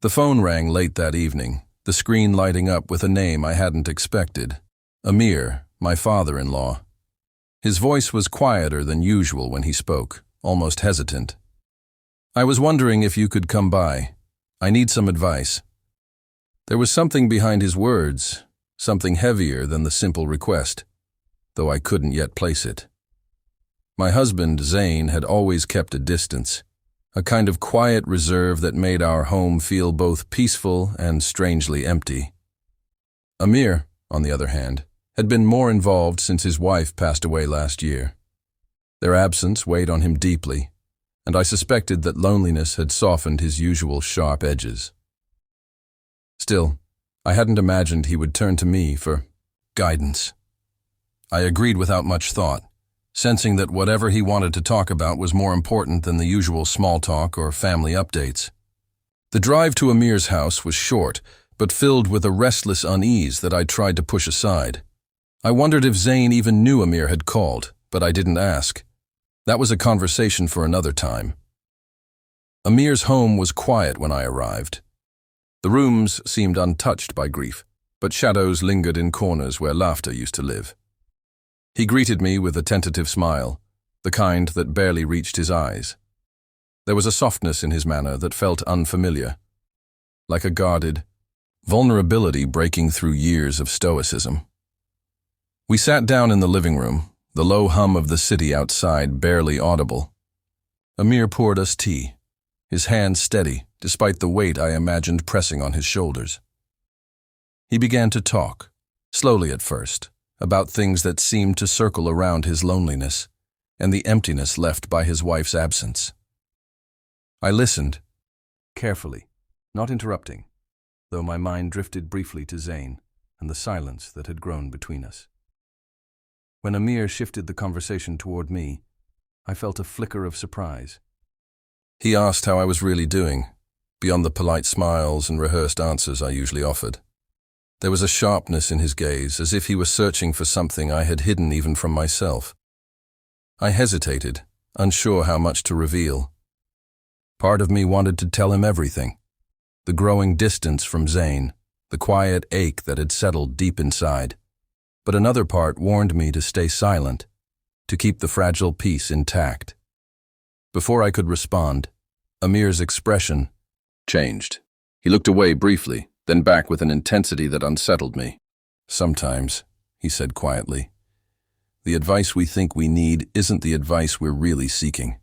The phone rang late that evening, the screen lighting up with a name I hadn't expected. Amir, my father-in-law. His voice was quieter than usual when he spoke, almost hesitant. "I was wondering if you could come by. I need some advice." There was something behind his words, something heavier than the simple request, though I couldn't yet place it. My husband, Zayn, had always kept a distance, a kind of quiet reserve that made our home feel both peaceful and strangely empty. Amir, on the other hand, had been more involved since his wife passed away last year. Their absence weighed on him deeply, and I suspected that loneliness had softened his usual sharp edges. Still, I hadn't imagined he would turn to me for guidance. I agreed without much thought, sensing that whatever he wanted to talk about was more important than the usual small talk or family updates. The drive to Amir's house was short, but filled with a restless unease that I tried to push aside. I wondered if Zayn even knew Amir had called, but I didn't ask. That was a conversation for another time. Amir's home was quiet when I arrived. The rooms seemed untouched by grief, but shadows lingered in corners where laughter used to live. He greeted me with a tentative smile, the kind that barely reached his eyes. There was a softness in his manner that felt unfamiliar, like a guarded vulnerability breaking through years of stoicism. We sat down in the living room, the low hum of the city outside barely audible. Amir poured us tea, his hand steady despite the weight I imagined pressing on his shoulders. He began to talk, slowly at first, about things that seemed to circle around his loneliness and the emptiness left by his wife's absence. I listened, carefully, not interrupting, though my mind drifted briefly to Zayn and the silence that had grown between us. When Amir shifted the conversation toward me, I felt a flicker of surprise. He asked how I was really doing, beyond the polite smiles and rehearsed answers I usually offered. There was a sharpness in his gaze, as if he was searching for something I had hidden even from myself. I hesitated, unsure how much to reveal. Part of me wanted to tell him everything. The growing distance from Zayn, the quiet ache that had settled deep inside. But another part warned me to stay silent, to keep the fragile peace intact. Before I could respond, Amir's expression changed. He looked away briefly, then back with an intensity that unsettled me. "Sometimes," he said quietly, "the advice we think we need isn't the advice we're really seeking."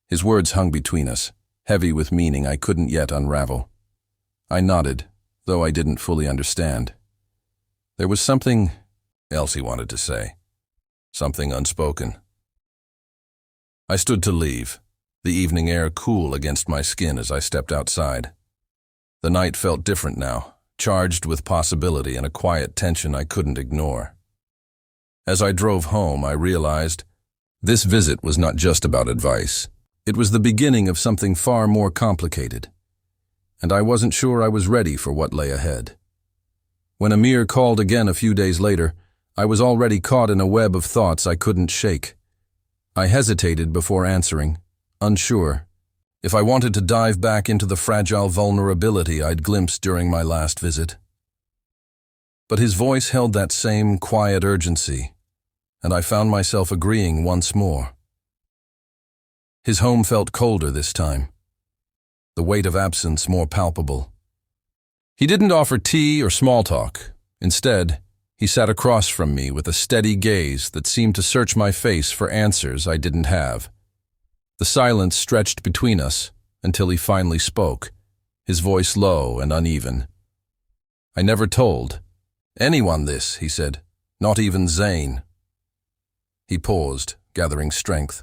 His words hung between us, heavy with meaning I couldn't yet unravel. I nodded, though I didn't fully understand. There was something else he wanted to say, something unspoken. I stood to leave, the evening air cool against my skin as I stepped outside. The night felt different now, charged with possibility and a quiet tension I couldn't ignore. As I drove home, I realized this visit was not just about advice. It was the beginning of something far more complicated, and I wasn't sure I was ready for what lay ahead. When Amir called again a few days later, I was already caught in a web of thoughts I couldn't shake. I hesitated before answering, unsure if I wanted to dive back into the fragile vulnerability I'd glimpsed during my last visit. But his voice held that same quiet urgency, and I found myself agreeing once more. His home felt colder this time, the weight of absence more palpable. He didn't offer tea or small talk. Instead, he sat across from me with a steady gaze that seemed to search my face for answers I didn't have. The silence stretched between us until he finally spoke, his voice low and uneven. "I never told anyone this," he said, "not even Zayn." He paused, gathering strength.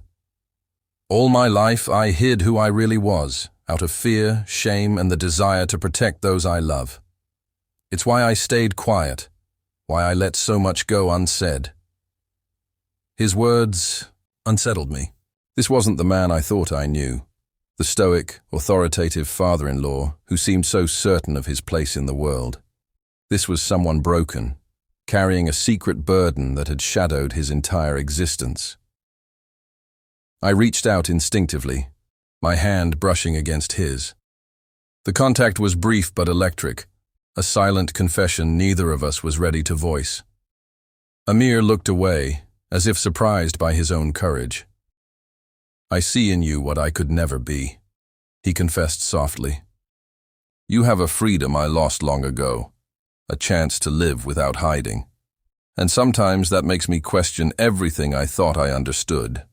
"All my life I hid who I really was, out of fear, shame, and the desire to protect those I love. It's why I stayed quiet, why I let so much go unsaid." His words unsettled me. This wasn't the man I thought I knew, the stoic, authoritative father-in-law who seemed so certain of his place in the world. This was someone broken, carrying a secret burden that had shadowed his entire existence. I reached out instinctively, my hand brushing against his. The contact was brief but electric, a silent confession neither of us was ready to voice. Amir looked away, as if surprised by his own courage. "I see in you what I could never be," he confessed softly. "You have a freedom I lost long ago, a chance to live without hiding. And sometimes that makes me question everything I thought I understood."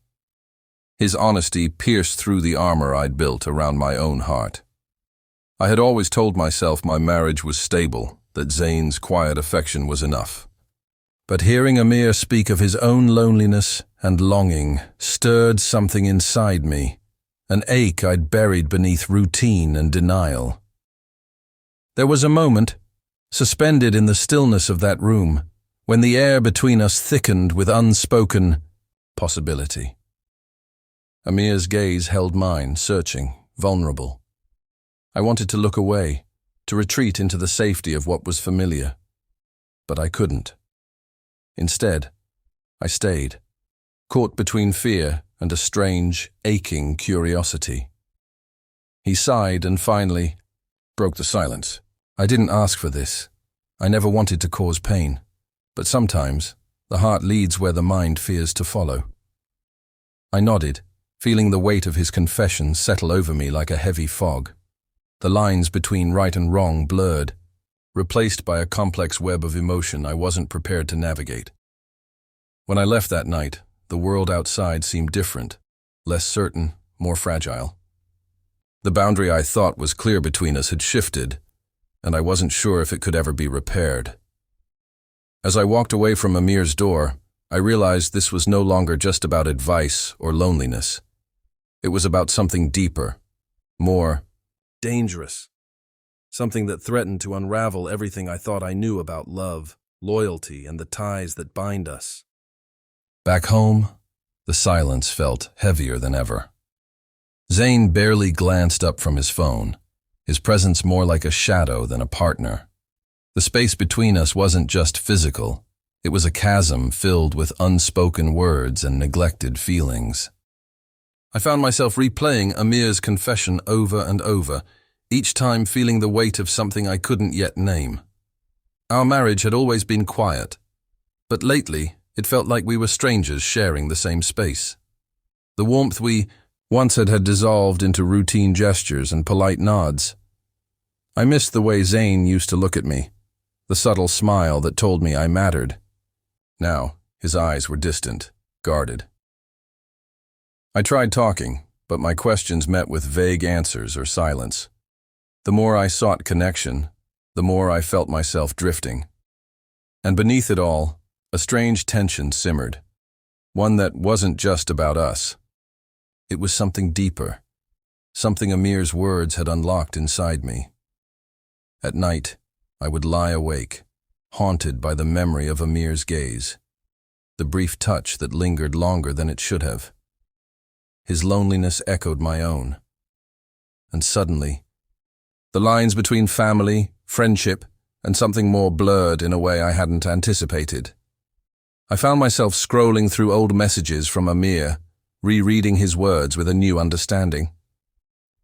His honesty pierced through the armor I'd built around my own heart. I had always told myself my marriage was stable, that Zayn's quiet affection was enough. But hearing Amir speak of his own loneliness and longing stirred something inside me, an ache I'd buried beneath routine and denial. There was a moment, suspended in the stillness of that room, when the air between us thickened with unspoken possibility. Amir's gaze held mine, searching, vulnerable. I wanted to look away, to retreat into the safety of what was familiar. But I couldn't. Instead, I stayed, caught between fear and a strange, aching curiosity. He sighed and finally broke the silence. "I didn't ask for this. I never wanted to cause pain. But sometimes, the heart leads where the mind fears to follow." I nodded, feeling the weight of his confession settle over me like a heavy fog. The lines between right and wrong blurred, replaced by a complex web of emotion I wasn't prepared to navigate. When I left that night, the world outside seemed different, less certain, more fragile. The boundary I thought was clear between us had shifted, and I wasn't sure if it could ever be repaired. As I walked away from Amir's door, I realized this was no longer just about advice or loneliness. It was about something deeper, more dangerous, something that threatened to unravel everything I thought I knew about love, loyalty, and the ties that bind us. Back home, the silence felt heavier than ever. Zayn barely glanced up from his phone, his presence more like a shadow than a partner. The space between us wasn't just physical, it was a chasm filled with unspoken words and neglected feelings. I found myself replaying Amir's confession over and over, each time feeling the weight of something I couldn't yet name. Our marriage had always been quiet, but lately it felt like we were strangers sharing the same space. The warmth we once had dissolved into routine gestures and polite nods. I missed the way Zayn used to look at me, the subtle smile that told me I mattered. Now, his eyes were distant, guarded. I tried talking, but my questions met with vague answers or silence. The more I sought connection, the more I felt myself drifting. And beneath it all, a strange tension simmered, one that wasn't just about us. It was something deeper, something Amir's words had unlocked inside me. At night, I would lie awake, haunted by the memory of Amir's gaze, the brief touch that lingered longer than it should have. His loneliness echoed my own. And suddenly, the lines between family, friendship, and something more blurred in a way I hadn't anticipated. I found myself scrolling through old messages from Amir, rereading his words with a new understanding.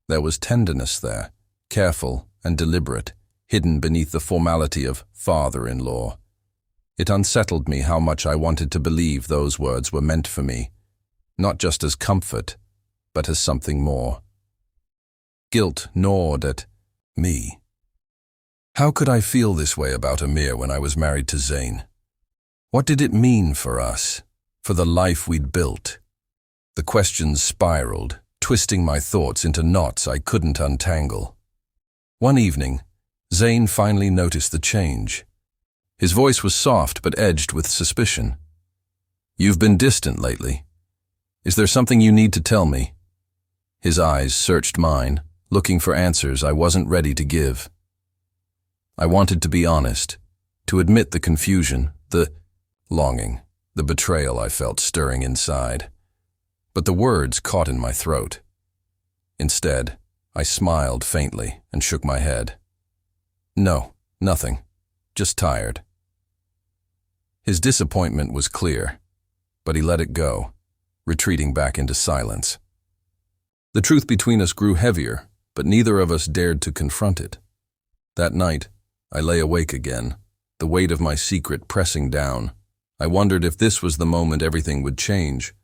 There was tenderness there, careful and deliberate, hidden beneath the formality of father-in-law. It unsettled me how much I wanted to believe those words were meant for me, not just as comfort, but as something more. Guilt gnawed at me. How could I feel this way about Amir when I was married to Zayn? What did it mean for us, for the life we'd built? The questions spiraled, twisting my thoughts into knots I couldn't untangle. One evening, Zayn finally noticed the change. His voice was soft but edged with suspicion. "You've been distant lately. Is there something you need to tell me?" His eyes searched mine, looking for answers I wasn't ready to give. I wanted to be honest, to admit the confusion, the longing, the betrayal I felt stirring inside. But the words caught in my throat. Instead, I smiled faintly and shook my head. "No, nothing. Just tired." His disappointment was clear, but he let it go, retreating back into silence. The truth between us grew heavier, but neither of us dared to confront it. That night, I lay awake again, the weight of my secret pressing down. I wondered if this was the moment everything would change,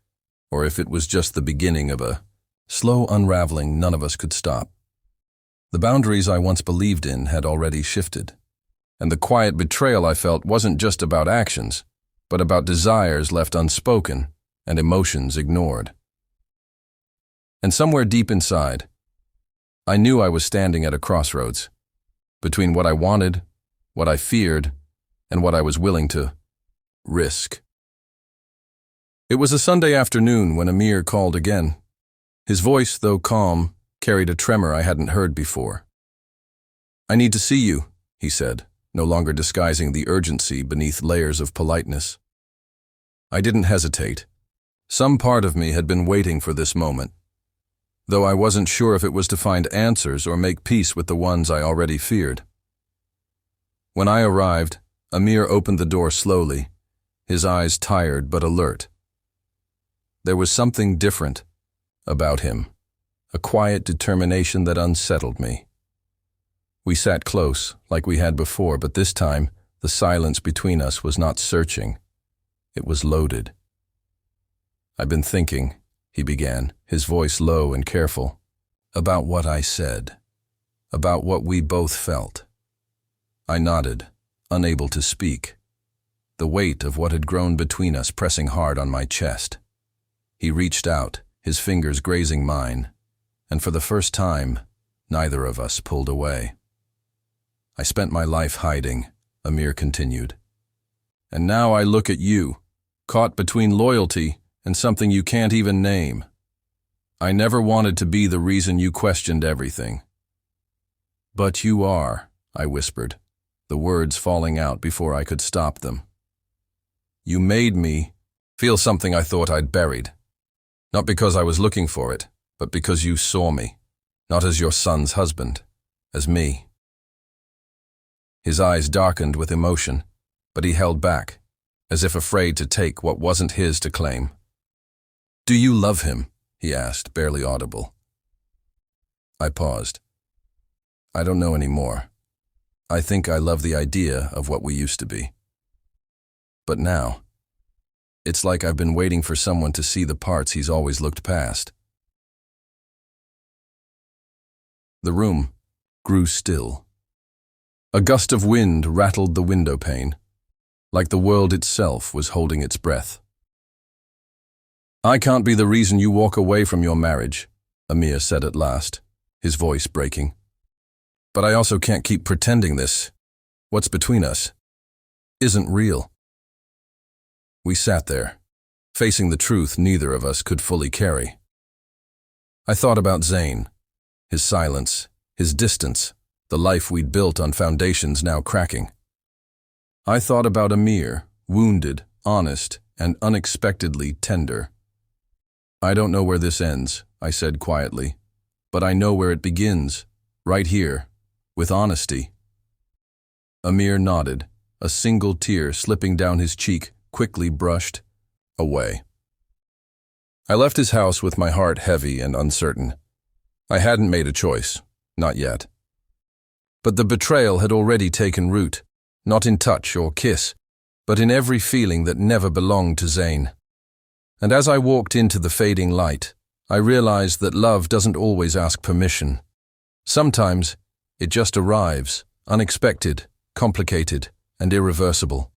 or if it was just the beginning of a slow unraveling none of us could stop. The boundaries I once believed in had already shifted, and the quiet betrayal I felt wasn't just about actions, but about desires left unspoken and emotions ignored. And somewhere deep inside, I knew I was standing at a crossroads, between what I wanted, what I feared, and what I was willing to risk. It was a Sunday afternoon when Amir called again. His voice, though calm, carried a tremor I hadn't heard before. "I need to see you," he said, no longer disguising the urgency beneath layers of politeness. I didn't hesitate. Some part of me had been waiting for this moment, though I wasn't sure if it was to find answers or make peace with the ones I already feared. When I arrived, Amir opened the door slowly, his eyes tired but alert. There was something different about him, a quiet determination that unsettled me. We sat close, like we had before, but this time, the silence between us was not searching. It was loaded. "I've been thinking," he began, his voice low and careful, "about what I said, about what we both felt." I nodded, unable to speak, the weight of what had grown between us pressing hard on my chest. He reached out, his fingers grazing mine, and for the first time, neither of us pulled away. "I spent my life hiding," Amir continued. "And now I look at you, caught between loyalty and something you can't even name. I never wanted to be the reason you questioned everything." "But you are," I whispered, the words falling out before I could stop them. "You made me feel something I thought I'd buried. Not because I was looking for it, but because you saw me, not as your son's husband, as me." His eyes darkened with emotion, but he held back, as if afraid to take what wasn't his to claim. "Do you love him?" he asked, barely audible. I paused. "I don't know anymore. I think I love the idea of what we used to be. But now, it's like I've been waiting for someone to see the parts he's always looked past." The room grew still. A gust of wind rattled the window pane, like the world itself was holding its breath. "I can't be the reason you walk away from your marriage," Amir said at last, his voice breaking. "But I also can't keep pretending what's between us, isn't real." We sat there, facing the truth neither of us could fully carry. I thought about Zayn, his silence, his distance, the life we'd built on foundations now cracking. I thought about Amir, wounded, honest, and unexpectedly tender. "I don't know where this ends," I said quietly, "but I know where it begins, right here, with honesty." Amir nodded, a single tear slipping down his cheek, quickly brushed away. I left his house with my heart heavy and uncertain. I hadn't made a choice, not yet. But the betrayal had already taken root, not in touch or kiss, but in every feeling that never belonged to Zayn. And as I walked into the fading light, I realized that love doesn't always ask permission. Sometimes it just arrives, unexpected, complicated, and irreversible.